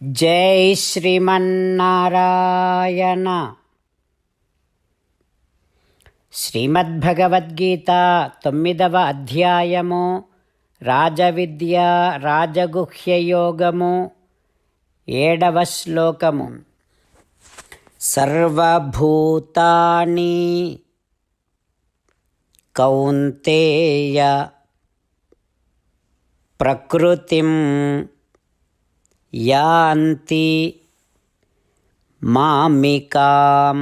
జై శ్రీమన్నారాయణ. శ్రీమద్భగవద్గీత 9వ అధ్యాయము రాజవిద్య రాజగుహ్యయోగము 7వ శ్లోకము. సర్వభూతాని కౌంతేయ ప్రకృతిం యాంతి మామికాం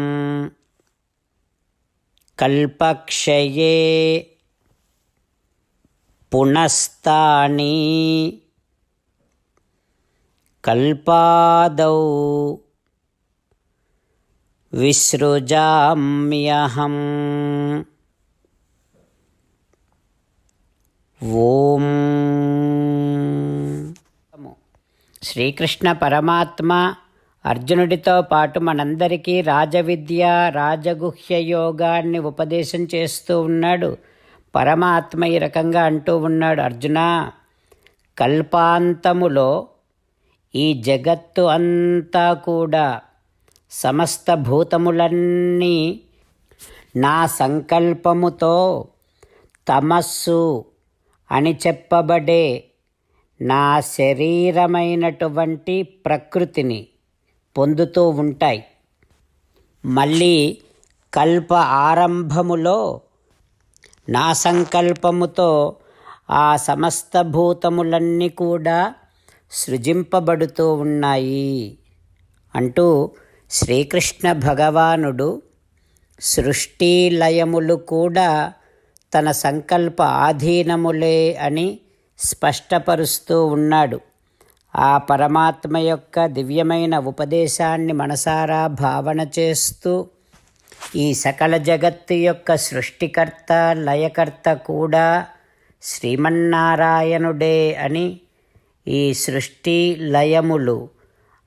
కల్పక్షయే పునస్తాని కల్పాదౌ విసృజామ్యహం. ఓం. శ్రీకృష్ణ పరమాత్మ అర్జునుడితో పాటు మనందరికీ రాజవిద్య రాజగుహ్య యోగాన్ని ఉపదేశం చేస్తూ ఉన్నాడు. పరమాత్మ ఈ రకంగా అంటూ ఉన్నాడు, అర్జున, కల్పాంతములో ఈ జగత్తు అంతా కూడా సమస్త భూతములన్నీ నా సంకల్పముతో తమస్సు అని చెప్పబడే నా శరీరమైనటువంటి ప్రకృతిని పొందుతూ ఉంటాయి. మళ్ళీ కల్ప ఆరంభములో నా సంకల్పముతో ఆ సమస్త భూతములన్నీ కూడా సృజింపబడుతూ ఉన్నాయి అంటూ శ్రీకృష్ణ భగవానుడు సృష్టి లయములు కూడా తన సంకల్ప ఆధీనములే అని స్పష్టపరుస్తూ ఉన్నాడు. ఆ పరమాత్మ యొక్క దివ్యమైన ఉపదేశాన్ని మనసారా భావన చేస్తూ ఈ సకల జగత్తు యొక్క సృష్టికర్త లయకర్త కూడా శ్రీమన్నారాయణుడే అని, ఈ సృష్టి లయములు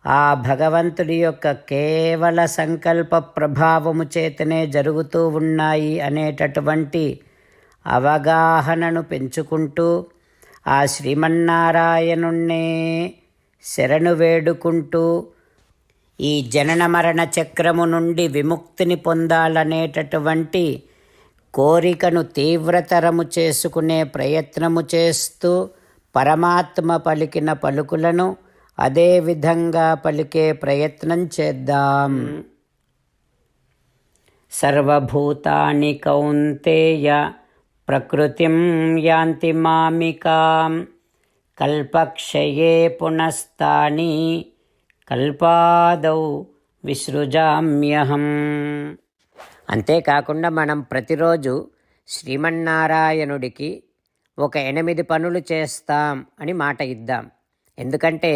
ఆ భగవంతుడి యొక్క కేవల సంకల్ప ప్రభావము చేతనే జరుగుతూ ఉన్నాయి అనేటటువంటి అవగాహనను పెంచుకుంటూ ఆ శ్రీమన్నారాయణుణ్ణే శరణు వేడుకుంటూ ఈ జనన మరణ చక్రము నుండి విముక్తిని పొందాలనేటటువంటి కోరికను తీవ్రతరము చేసుకునే ప్రయత్నము చేస్తూ పరమాత్మ పలికిన పలుకులను అదే విధంగా పలికే ప్రయత్నం చేద్దాం. సర్వభూతాని కౌంతేయ ప్రకృతిం యాంతి మామికాం కల్పక్షయే పునస్తాని కల్పాదౌ విసృజామ్యహం. అంతేకాకుండా మనం ప్రతిరోజు శ్రీమన్నారాయణుడికి ఒక 8 పనులు చేస్తాం అని మాట ఇద్దాం. ఎందుకంటే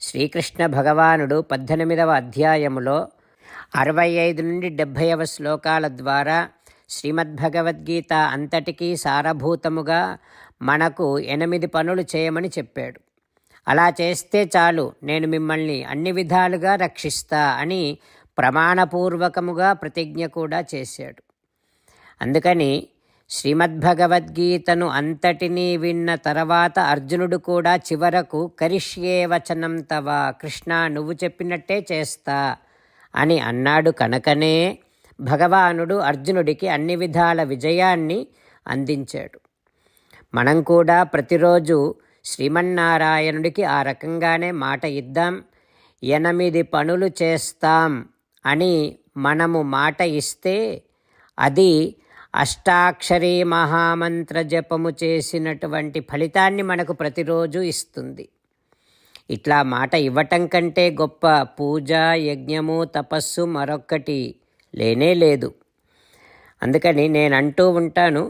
శ్రీకృష్ణ భగవానుడు 18వ అధ్యాయములో 65 నుండి 70వ శ్లోకాల ద్వారా శ్రీమద్భగవద్గీత అంతటికీ సారభూతముగా మనకు 8 పనులు చేయమని చెప్పాడు. అలా చేస్తే చాలు, నేను మిమ్మల్ని అన్ని విధాలుగా రక్షిస్తా అని ప్రమాణపూర్వకముగా ప్రతిజ్ఞ కూడా చేశాడు. అందుకని శ్రీమద్భగవద్గీతను అంతటినీ విన్న తర్వాత అర్జునుడు కూడా చివరకు కరిష్యే వచనం తవ, కృష్ణ నువ్వు చెప్పినట్టే చేస్తా అని అన్నాడు. కనుకనే భగవానుడు అర్జునుడికి అన్ని విధాల విజయాన్ని అందించాడు. మనం కూడా ప్రతిరోజు శ్రీమన్నారాయణుడికి ఆ రకంగానే మాట ఇద్దాం. 8 పనులు చేస్తాం అని మనము మాట ఇస్తే అది అష్టాక్షరీ మహామంత్ర జపము చేసినటువంటి ఫలితాన్ని మనకు ప్రతిరోజు ఇస్తుంది. ఇట్లా మాట ఇవ్వటం కంటే గొప్ప పూజ, యజ్ఞము, తపస్సు మరొక్కటి లేనే లేదు. అందుకని నేను అంటూ ఉంటాను,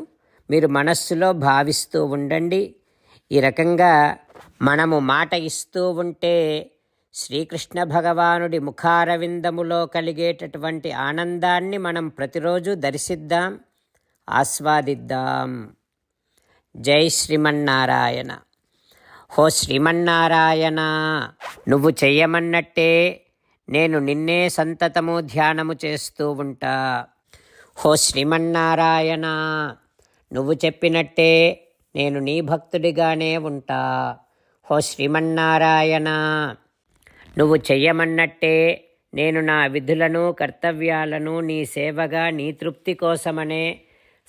మీరు మనస్సులో భావిస్తూ ఉండండి. ఈ రకంగా మనము మాట ఇస్తూ ఉంటే శ్రీకృష్ణ భగవానుడి ముఖారవిందములో కలిగేటటువంటి ఆనందాన్ని మనం ప్రతిరోజు దర్శిద్దాం, ఆస్వాదిద్దాం. జై శ్రీమన్నారాయణ. హో శ్రీమన్నారాయణ, నువ్వు చెయ్యమన్నట్టే నేను నిన్నే సంతతము ధ్యానము చేస్తూ ఉంటా. హో శ్రీమన్నారాయణ, నువ్వు చెప్పినట్టే నేను నీ భక్తుడిగానే ఉంటా. హో శ్రీమన్నారాయణ, నువ్వు చెయ్యమన్నట్టే నేను నా విధులను కర్తవ్యాలను నీ సేవగా నీ తృప్తి కోసమనే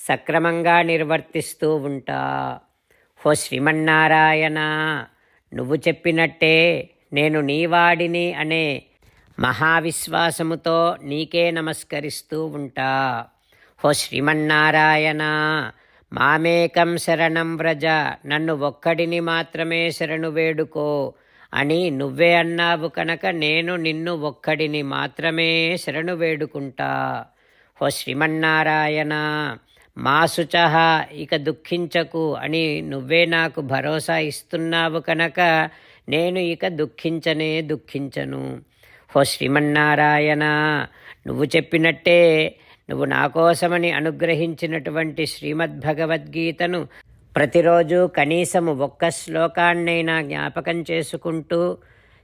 సక్రమంగా నిర్వర్తిస్తూ ఉంటా. ఓ శ్రీమన్నారాయణ, నువ్వు చెప్పినట్టే నేను నీవాడిని అనే మహావిశ్వాసముతో నీకే నమస్కరిస్తూ ఉంటా. ఓ శ్రీమన్నారాయణ, మామేకం శరణం వ్రజ, నన్ను ఒక్కడిని మాత్రమే శరణు వేడుకో అని నువ్వే అన్నావు కనుక నేను నిన్ను ఒక్కడిని మాత్రమే శరణు వేడుకుంటా. ఓ శ్రీమన్నారాయణ, మా శుచః, ఇక దుఃఖించకు అని నువ్వే నాకు భరోసా ఇస్తున్నావు కనుక నేను ఇక దుఃఖించను. ఓ శ్రీమన్నారాయణ, నువ్వు చెప్పినట్టే నువ్వు నా కోసమని అనుగ్రహించినటువంటి శ్రీమద్భగవద్గీతను ప్రతిరోజు కనీసము ఒక్క శ్లోకాన్నైనా జ్ఞాపకం చేసుకుంటూ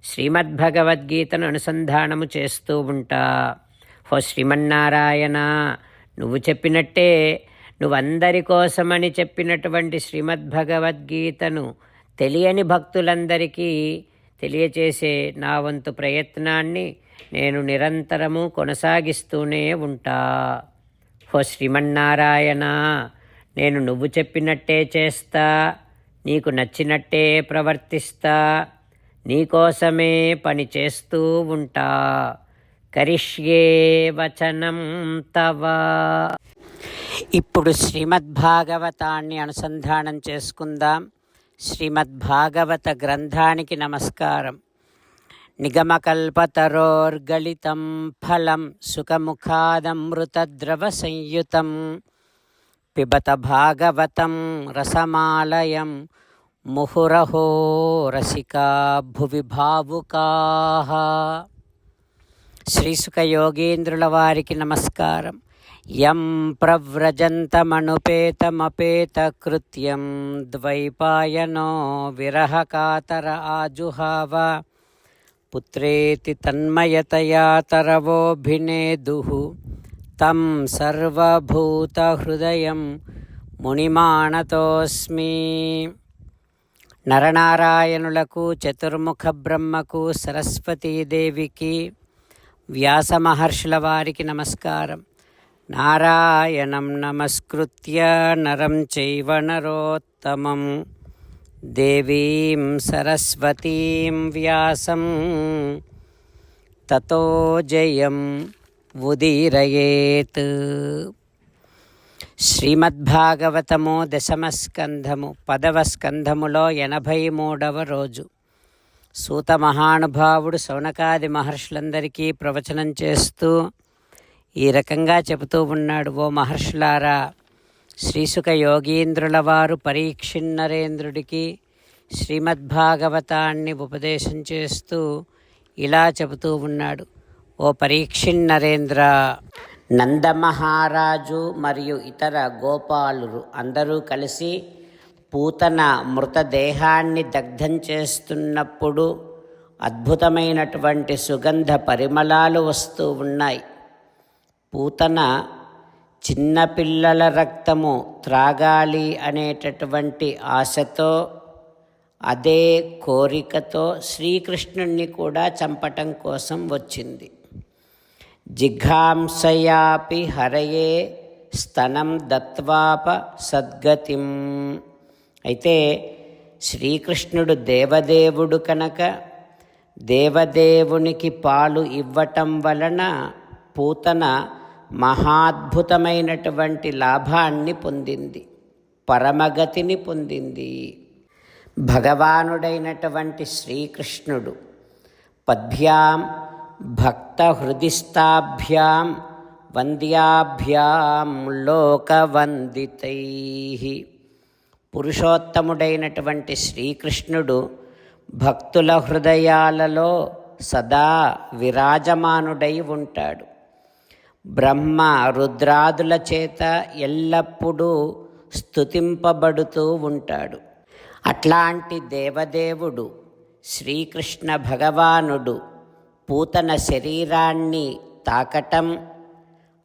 శ్రీమద్భగవద్గీతను అనుసంధానము చేస్తూ ఉంటా. ఓ శ్రీమన్నారాయణ, నువ్వు చెప్పినట్టే నువ్వందరి కోసమని చెప్పినటువంటి శ్రీమద్భగవద్గీతను తెలియని భక్తులందరికీ తెలియచేసే నా వంతు ప్రయత్నాన్ని నేను నిరంతరము కొనసాగిస్తూనే ఉంటా. ఓ శ్రీమన్నారాయణ, నేను నువ్వు చెప్పినట్టే చేస్తా, నీకు నచ్చినట్టే ప్రవర్తిస్తా, నీకోసమే పని చేస్తూ ఉంటా. కరిష్యే వచనం తవ. ఇప్పుడు శ్రీమద్భాగవతాన్ని అనుసంధానం చేసుకుందాం. శ్రీమద్భాగవత గ్రంథానికి నమస్కారం. నిగమకల్పతరోర్గళితం ఫలం సుఖముఖాదమృతద్రవ సంయుతం పిబత భాగవతం రసమాలయం ముహురహో రసికా భువి భావుకాః. శ్రీసుఖ యోగీంద్రుల వారికి నమస్కారం. యం ప్రవ్రజంతమనుపేతమపేతకృత్యం ద్వైపాయనో విరహకాతర ఆజుహావ పుత్రేతి తన్మయతయా తరవోభినేదుః తం సర్వభూతహృదయం మునిమానతోస్మి. నరనారాయణులకు, చతుర్ముఖ బ్రహ్మకు, సరస్వతీదేవికి, వ్యాస మహర్షుల వారికి నమస్కారం. నారాయణం నమస్కృత్య నరం చైవ నరోత్తమం దేవీం సరస్వతీం వ్యాసం తతో జయం ఉదీరయేత్. శ్రీమద్భాగవతము దశమస్కంధము 10వ స్కంధములో 83వ రోజు. సూత మహానుభావుడు శౌనకాది మహర్షులందరికీ ప్రవచనం చేస్తూ ఈ రకంగా చెబుతూ ఉన్నాడు. ఓ మహర్షులారా, శ్రీసుఖ యోగీంద్రుల వారు పరీక్షిన్నరేంద్రుడికి శ్రీమద్భాగవతాన్ని ఉపదేశం చేస్తూ ఇలా చెబుతూ ఉన్నాడు. ఓ పరీక్షిన్నరేంద్ర, నందమహారాజు మరియు ఇతర గోపాలురు అందరూ కలిసి పూతన మృతదేహాన్ని దగ్ధం చేస్తున్నప్పుడు అద్భుతమైనటువంటి సుగంధ పరిమళాలు వస్తూ ఉన్నాయి. పూతన చిన్నపిల్లల రక్తము త్రాగాలి అనేటటువంటి ఆశతో, అదే కోరికతో శ్రీకృష్ణుణ్ణి కూడా చంపటం కోసం వచ్చింది. జిఘాంసయాపి హరయే స్తనం దత్వాప సద్గతిం. అయితే శ్రీకృష్ణుడు దేవదేవుడు కనుక దేవదేవునికి పాలు ఇవ్వటం వలన పూతన మహాద్భుతమైనటువంటి లాభాన్ని పొందింది, పరమగతిని పొందింది. భగవానుడైనటువంటి శ్రీకృష్ణుడు పద్భ్యాం భక్త హృదిస్థాభ్యాం వంద్యాభ్యాం లోకవందితైః. పురుషోత్తముడైనటువంటి శ్రీకృష్ణుడు భక్తుల హృదయాలలో సదా విరాజమానుడై ఉంటాడు. బ్రహ్మ రుద్రాదుల చేత ఎల్లప్పుడూ స్తుతింపబడుతూ ఉంటాడు. అట్లాంటి దేవదేవుడు శ్రీకృష్ణ భగవానుడు పూతన శరీరాన్ని తాకటం,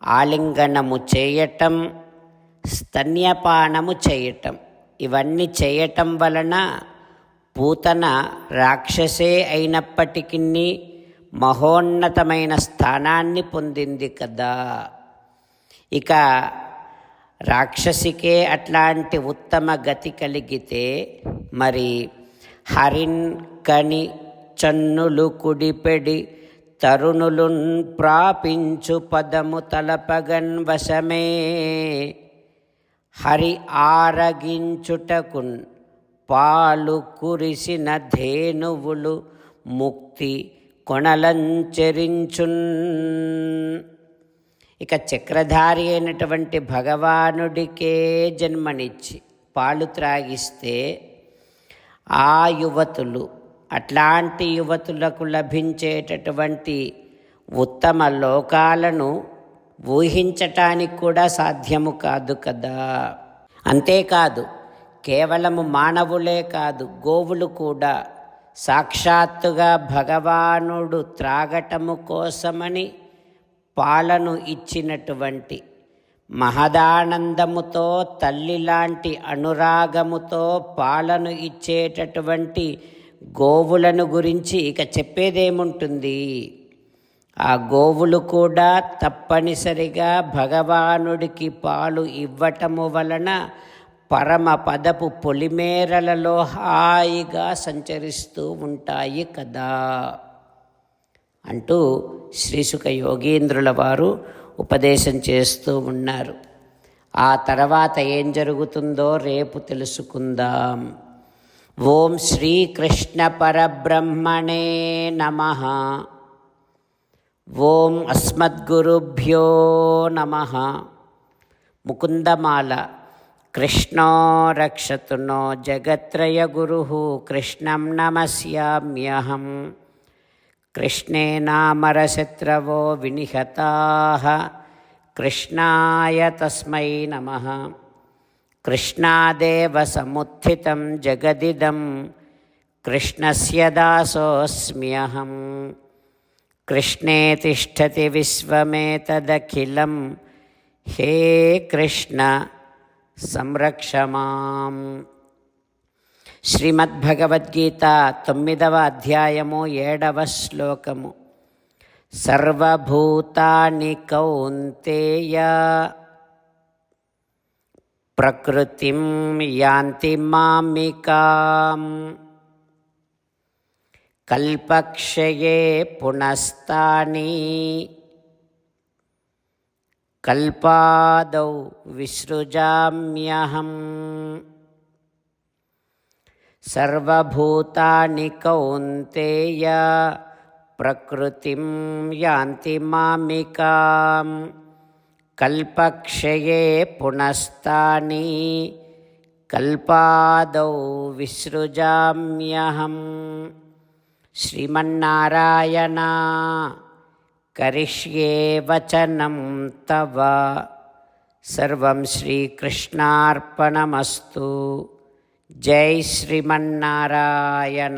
ఆలింగనము చేయటం, స్తన్యపానము చేయటం, ఇవన్నీ చేయటం వలన పూతన రాక్షసే అయినప్పటికీ మహోన్నతమైన స్థానాన్ని పొందింది కదా. ఇక రాక్షసికే అట్లాంటి ఉత్తమ గతి కలిగితే మరి హరిన్ కని చన్నులు కుడిపెడి తరుణులున్ ప్రాపించు పదము తలపగన్ వశమే హరి ఆరగించుటకున్ పాలు కురిసిన ధేనువులు ముక్తి కొనలంచెరించున్. ఇక చక్రధారి అయినటువంటి భగవానుడికే జన్మనిచ్చి పాలు త్రాగిస్తే ఆ యువతులు, అట్లాంటి యువతులకు లభించేటటువంటి ఉత్తమ లోకాలను ఊహించటానికి కూడా సాధ్యము కాదు కదా. అంతేకాదు, కేవలము మానవులే కాదు, గోవులు కూడా సాక్షాత్తుగా భగవానుడు త్రాగటము కోసమని పాలను ఇచ్చినటువంటి మహదానందముతో, తల్లిలాంటి అనురాగముతో పాలను ఇచ్చేటటువంటి గోవులను గురించి ఇక చెప్పేదేముంటుంది. ఆ గోవులు కూడా తప్పనిసరిగా భగవానుడికి పాలు ఇవ్వటము వలన పరమ పదపు పొలిమేరలలో హాయిగా సంచరిస్తూ ఉంటాయి కదా అంటూ శ్రీశుక యోగీంద్రుల వారు ఉపదేశం చేస్తూ ఉన్నారు. ఆ తర్వాత ఏం జరుగుతుందో రేపు తెలుసుకుందాం. ఓం శ్రీకృష్ణ పరబ్రహ్మణే నమః. ఓం అస్మద్గురుభ్యో నమః. ముకుందమాల. కృష్ణో రక్షతు నో జగత్రయ గురుః కృష్ణం నమస్యామ్యహం. కృష్ణే నామరశత్రవో వినిహతాః కృష్ణాయ తస్మై నమః. కృష్ణాదేవ సముత్థితం జగదిదం కృష్ణస్య దాసోऽస్మ్యహం. కృష్ణే తిష్టతి విశ్వమేతదఖిలం హే కృష్ణ సంరక్ష మాం. శ్రీమద్భగవద్గీత 9వ అధ్యాయము 7వ శ్లోకము. సర్వభూతాని కౌంతేయ ప్రకృతిం యాంతి మామికాం కల్పక్షయే పునస్తాని కల్పాదౌ విసృజామ్యహం. సర్వభూతాని కౌంతేయ ప్రకృతిం యాంతి మామికాం కల్పక్షయే పునస్తాని కల్పాదౌ విసృజామ్యహం. శ్రీమన్నారాయణ కరిష్యే వచనం తవ. సర్వం శ్రీకృష్ణార్పణమస్తు. జై శ్రీమన్నారాయణ.